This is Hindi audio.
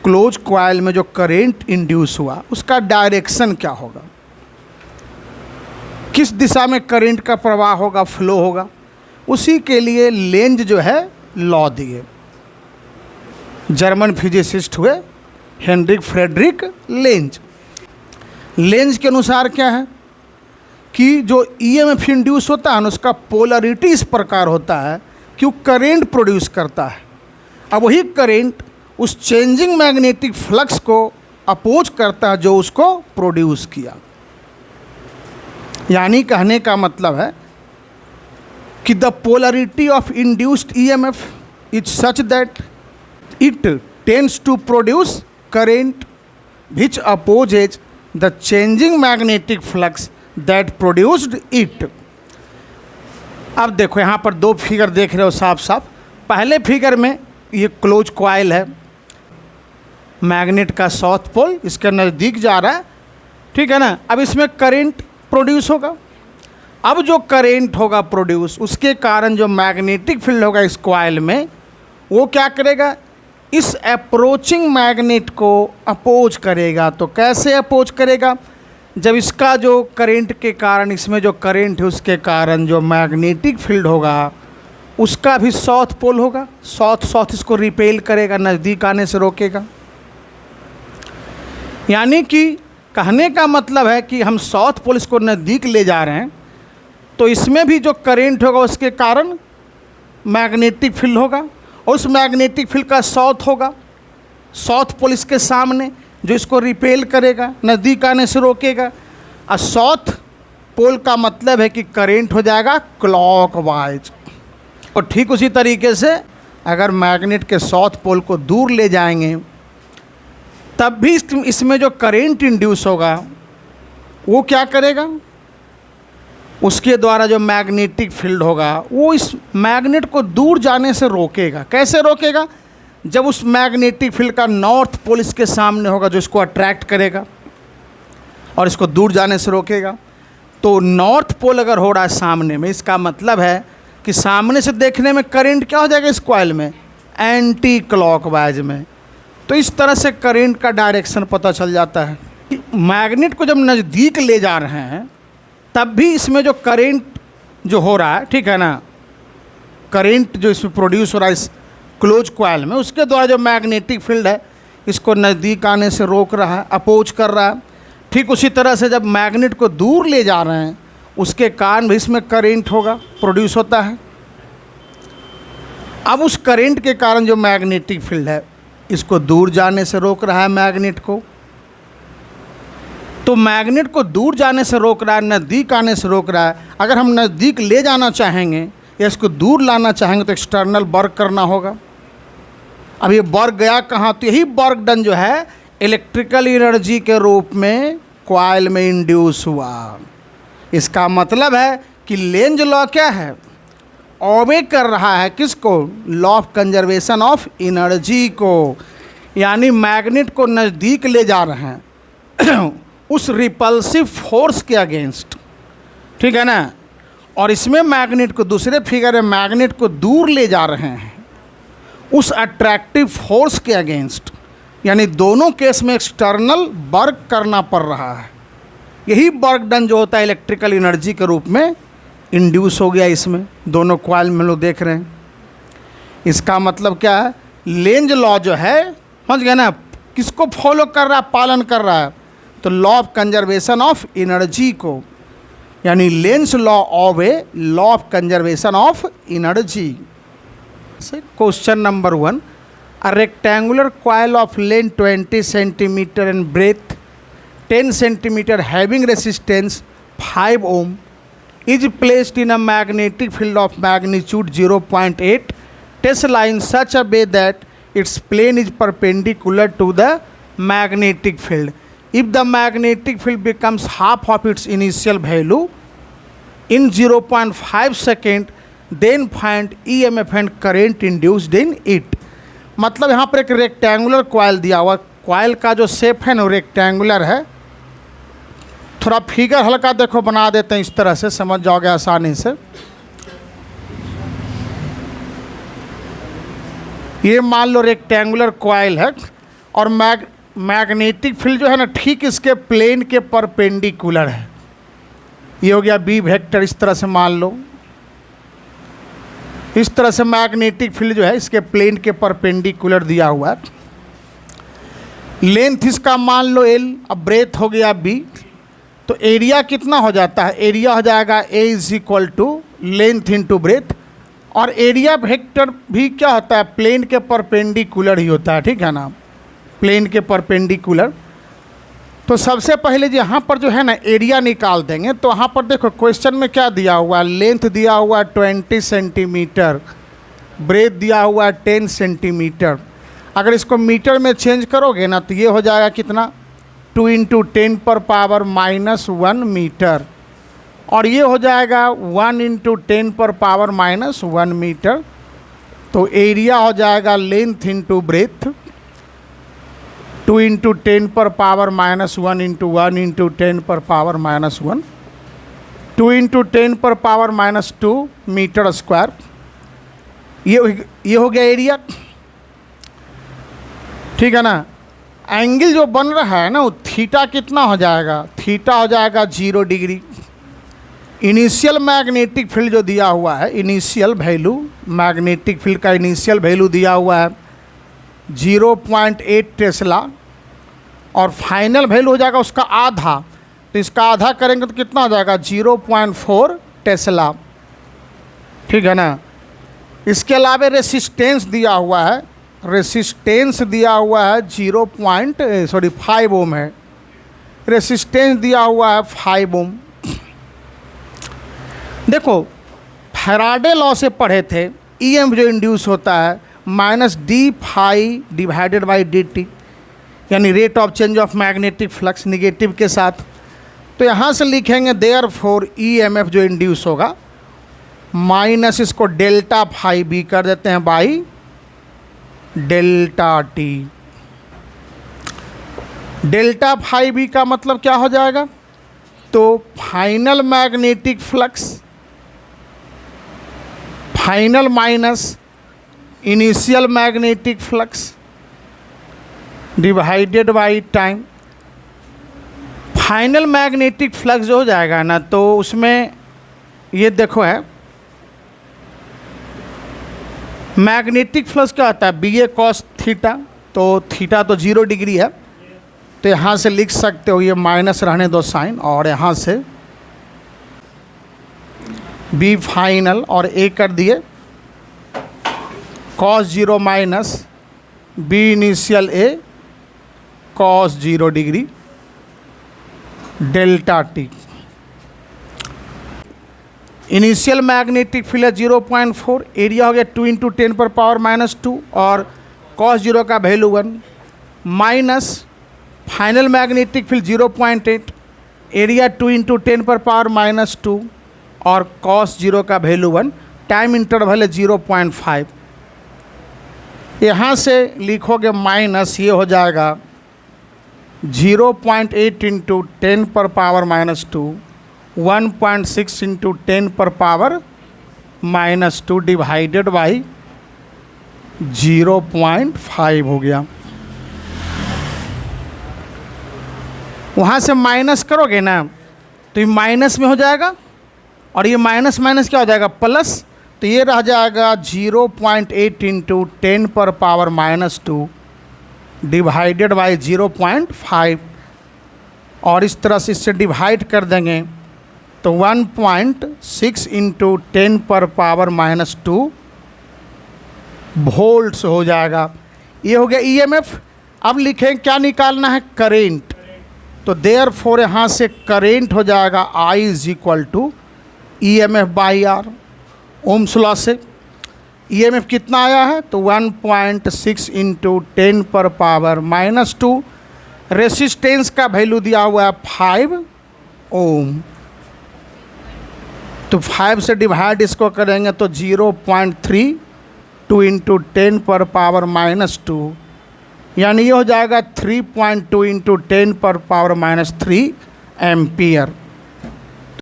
क्लोज कॉइल में जो करंट इंड्यूस हुआ उसका डायरेक्शन क्या होगा, किस दिशा में करंट का प्रवाह होगा, फ्लो होगा, उसी के लिए लेंज जो है लॉ दिए। जर्मन फिजिसिस्ट हुए हेनरिक फ्रेडरिक लेंज। लेंज के अनुसार क्या है कि जो ईएमएफ इंड्यूस होता है ना, उसका पोलरिटी इस प्रकार होता है कि वो करंट प्रोड्यूस करता है। अब वही करंट उस चेंजिंग मैग्नेटिक फ्लक्स को अपोज करता है जो उसको प्रोड्यूस किया। यानी कहने का मतलब है कि the polarity of induced EMF is such that it tends to produce current which opposes the changing magnetic flux that produced it. अब देखो यहाँ पर दो फिगर देख रहे हो साफ साफ। पहले फिगर में ये क्लोज कॉइल है, मैग्नेट का साउथ पोल इसके नज़दीक जा रहा है, ठीक है ना। अब इसमें करंट प्रोड्यूस होगा। अब जो करंट होगा प्रोड्यूस, उसके कारण जो मैग्नेटिक फील्ड होगा इस कॉइल में, वो क्या करेगा, इस अप्रोचिंग मैग्नेट को अपोज करेगा। तो कैसे अपोज करेगा, जब इसका जो करंट के कारण, इसमें जो करंट है उसके कारण जो मैग्नेटिक फील्ड होगा उसका भी साउथ पोल होगा, साउथ साउथ इसको रिपेल करेगा, नज़दीक आने से रोकेगा। यानी कि कहने का मतलब है कि हम साउथ पोल इसको नज़दीक ले जा रहे हैं, तो इसमें भी जो करंट होगा उसके कारण मैग्नेटिक फील्ड होगा, और उस मैग्नेटिक फील्ड का साउथ होगा, साउथ पोल इसके सामने जो इसको रिपेल करेगा, नज़दीक आने से रोकेगा। और साउथ पोल का मतलब है कि करंट हो जाएगा क्लॉकवाइज। और ठीक उसी तरीके से अगर मैग्नेट के साउथ पोल को दूर ले जाएंगे तब भी इसमें जो करंट इंड्यूस होगा वो क्या करेगा, उसके द्वारा जो मैग्नेटिक फील्ड होगा वो इस मैग्नेट को दूर जाने से रोकेगा। कैसे रोकेगा, जब उस मैग्नेटिक फील्ड का नॉर्थ पोल इसके सामने होगा जो इसको अट्रैक्ट करेगा और इसको दूर जाने से रोकेगा। तो नॉर्थ पोल अगर हो रहा है सामने में, इसका मतलब है कि सामने से देखने में करंट क्या हो जाएगा इस कॉइल में, एंटी क्लॉकवाइज में। तो इस तरह से करंट का डायरेक्शन पता चल जाता है। मैग्नेट को जब नज़दीक ले जा रहे हैं तब भी इसमें जो करंट जो हो रहा है, ठीक है ना, करंट जो इसमें प्रोड्यूस हो रहा है इस क्लोज कॉइल में, उसके द्वारा जो मैग्नेटिक फील्ड है इसको नज़दीक आने से रोक रहा है, अपोज कर रहा है। ठीक उसी तरह से जब मैग्नेट को दूर ले जा रहे हैं उसके कारण भी इसमें करंट होगा, प्रोड्यूस होता है। अब उस करंट के कारण जो मैग्नेटिक फील्ड है इसको दूर जाने से रोक रहा है मैग्नेट को। तो मैग्नेट को दूर जाने से रोक रहा है, नज़दीक आने से रोक रहा है। अगर हम नज़दीक ले जाना चाहेंगे या इसको दूर लाना चाहेंगे तो एक्सटर्नल वर्क करना होगा। अब ये वर्क गया कहाँ, तो यही वर्क डन जो है इलेक्ट्रिकल एनर्जी के रूप में कॉइल में इंड्यूस हुआ। इसका मतलब है कि लेंज लॉ क्या है, ओबे कर रहा है किसको, law of conservation of energy को। यानी मैग्नेट को नज़दीक ले जा रहे हैं उस रिपल्सिव फोर्स के अगेंस्ट, ठीक है ना। और इसमें मैग्नेट को, दूसरे फिगर में मैग्नेट को दूर ले जा रहे हैं उस अट्रैक्टिव फोर्स के अगेंस्ट। यानी दोनों केस में एक्सटर्नल वर्क करना पड़ रहा है। यही वर्क डन जो होता है इलेक्ट्रिकल एनर्जी के रूप में इंड्यूस हो गया इसमें, दोनों कॉइल में लोग देख रहे हैं। इसका मतलब क्या है, लेंज लॉ जो है, समझ गए ना, किसको फॉलो कर रहा है, पालन कर रहा है, तो law of conservation of energy को। यानी Lenz law of a law of conservation of energy. Question number 1, a rectangular coil of length 20 cm and breadth 10 cm having resistance 5 ohm is placed in a magnetic field of magnitude 0.8 Tesla in such a way that its plane is perpendicular to the magnetic field. If the magnetic field becomes half of its initial value in 0.5 second, then find EMF and current induced in it. मतलब यहाँ पर एक रेक्टेंगुलर कॉइल दिया हुआ, कॉइल का जो शेप है ना रेक्टेंगुलर है। थोड़ा फिगर हल्का देखो बना देते हैं, इस तरह से समझ जाओगे आसानी से। ये मान लो रेक्टेंगुलर कॉइल है और मैग्नेटिक फील्ड जो है ना ठीक इसके प्लेन के परपेंडिकुलर है। ये हो गया बी वेक्टर, इस तरह से मान लो, इस तरह से मैग्नेटिक फील्ड जो है इसके प्लेन के परपेंडिकुलर दिया हुआ है। लेंथ इसका मान लो एल, अब ब्रेथ हो गया बी, तो एरिया कितना हो जाता है, एरिया हो जाएगा A is equal to length into breadth. और एरिया वेक्टर भी क्या होता है, प्लेन के परपेंडिकुलर ही होता है, ठीक है ना, प्लेन के परपेंडिकुलर। तो सबसे पहले यहाँ पर जो है ना एरिया निकाल देंगे। तो यहाँ पर देखो क्वेश्चन में क्या दिया हुआ है, लेंथ दिया हुआ है 20 सेंटीमीटर, ब्रेथ दिया हुआ है 10 सेंटीमीटर। अगर इसको मीटर में चेंज करोगे ना तो ये हो जाएगा कितना, 2 × 10⁻⁻1 मीटर, और ये हो जाएगा 1 × 10⁻⁻1 मीटर। तो एरिया हो जाएगा length into breath, 2 × 10⁻⁻1 × 1 × 10⁻⁻1, 2 × 10⁻⁻2 metre square. ये हो गया एरिया, ठीक है ना। एंगल जो बन रहा है ना वो थीटा कितना हो जाएगा, थीटा हो जाएगा 0 डिग्री। इनिशियल मैग्नेटिक फील्ड जो दिया हुआ है, इनिशियल वैल्यू, मैग्नेटिक फील्ड का इनिशियल वैल्यू दिया हुआ है 0.8 टेस्ला, और फाइनल वैल्यू हो जाएगा उसका आधा। तो इसका आधा करेंगे तो कितना हो जाएगा, 0.4 टेस्ला, ठीक है ना। इसके अलावा रेसिस्टेंस दिया हुआ है, रेसिस्टेंस दिया हुआ है 5 ओम है, रेसिस्टेंस दिया हुआ है 5 ओम। देखो फैराडे लॉ से पढ़े थे, ईएम जो इंड्यूस होता है -d∅/dt, यानी rate of change of magnetic flux negative के साथ। तो यहाँ से लिखेंगे देयरफॉर ईएमएफ जो इंड्यूस होगा माइनस इसको डेल्टा फाई बी कर देते हैं by delta T. Delta phi B का मतलब क्या हो जाएगा, तो final magnetic flux, final minus initial magnetic flux divided by time. Final magnetic flux जो हो जाएगा ना, तो उसमें ये देखो है मैग्नेटिक फ्लक्स क्या होता है, BA cos थीटा, तो थीटा तो 0 डिग्री है, तो यहाँ से लिख सकते हो, ये माइनस रहने दो साइन, और यहाँ से B फाइनल और A कर दिए cos 0 minus B initial A cos 0 degree delta T. Initial magnetic field है 0.4, एरिया हो गया 2 × 10⁻⁻2 और cos 0 का value 1, minus final magnetic field 0.8, area 2 × 10⁻⁻2 और cos 0 का वैल्यू 1, टाइम इंटरवल है 0.5। यहाँ से लिखोगे माइनस, ये हो जाएगा 0.8 × 10⁻⁻2, 1.6 × 10⁻⁻2 डिवाइडेड बाई 0.5 हो गया। वहाँ से माइनस करोगे ना तो ये माइनस में हो जाएगा, और ये माइनस माइनस क्या हो जाएगा, प्लस। तो ये रह जाएगा 0.8 × 10⁻⁻2 डिवाइडेड बाई 0.5, और इस तरह से इससे डिवाइड कर देंगे तो 1.6 × 10⁻⁻2 वोल्ट्स हो जाएगा। ये हो गया ईएमएफ। अब लिखें क्या निकालना है, करेंट। तो देयरफॉर यहाँ से करेंट हो जाएगा I is equal to EMF by R, Ohm's law से। EMF कितना आया है, तो 1.6 × 10⁻⁻2, रेसिस्टेंस का वैल्यू दिया हुआ है 5 ओम, तो 5 से डिवाइड इसको करेंगे तो 0.32 × 10⁻⁻2, यानी ये हो जाएगा 3.2 × 10⁻³ एम्पियर।